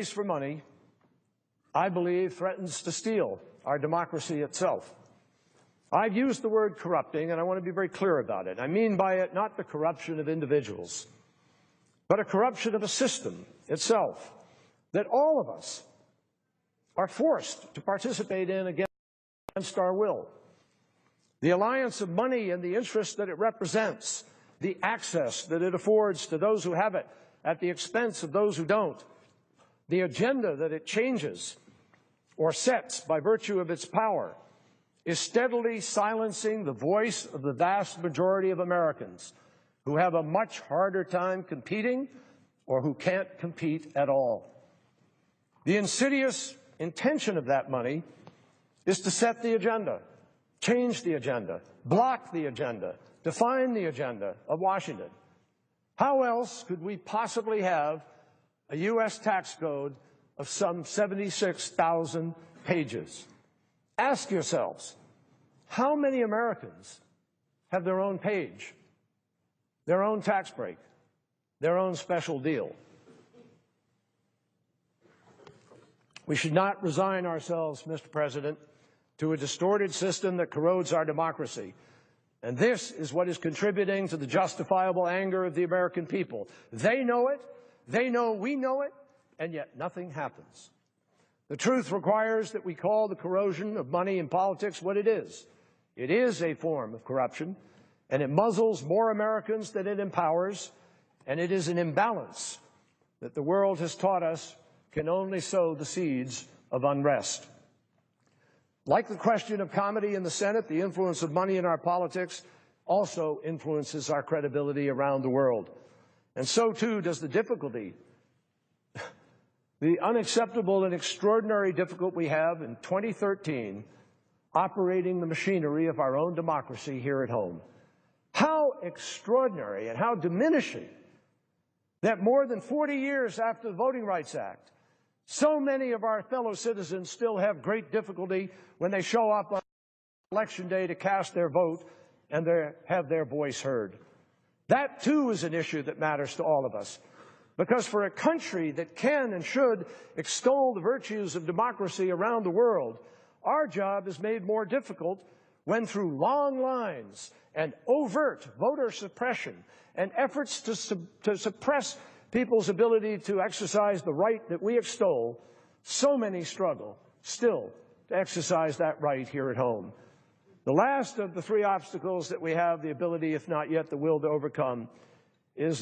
space for money, I believe, threatens to steal our democracy itself. I've used the word corrupting, and I want to be very clear about it. I mean by it not the corruption of individuals, but a corruption of a system itself that all of us are forced to participate in against our will. The alliance of money and the interest that it represents, the access that it affords to those who have it at the expense of those who don't, the agenda that it changes or sets by virtue of its power, is steadily silencing the voice of the vast majority of Americans who have a much harder time competing or who can't compete at all. The insidious intention of that money is to set the agenda, change the agenda, block the agenda, define the agenda of Washington. How else could we possibly have a U.S. tax code of some 76,000 pages? Ask yourselves, how many Americans have their own page, their own tax break, their own special deal? We should not resign ourselves, Mr. President, to a distorted system that corrodes our democracy. And this is what is contributing to the justifiable anger of the American people. They know it, they know we know it, and yet nothing happens. The truth requires that we call the corrosion of money in politics what it is. It is a form of corruption, and it muzzles more Americans than it empowers, and it is an imbalance that the world has taught us can only sow the seeds of unrest. Like the question of comity in the Senate, the influence of money in our politics also influences our credibility around the world. And so, too, does the difficulty, the unacceptable and extraordinary difficulty we have in 2013 operating the machinery of our own democracy here at home. How extraordinary and how diminishing that more than 40 years after the Voting Rights Act, so many of our fellow citizens still have great difficulty when they show up on Election Day to cast their vote and have their voice heard. That, too, is an issue that matters to all of us. Because for a country that can and should extol the virtues of democracy around the world, our job is made more difficult when, through long lines and overt voter suppression and efforts to suppress people's ability to exercise the right that we extol, so many struggle still to exercise that right here at home. The last of the three obstacles that we have the ability, if not yet the will, to overcome is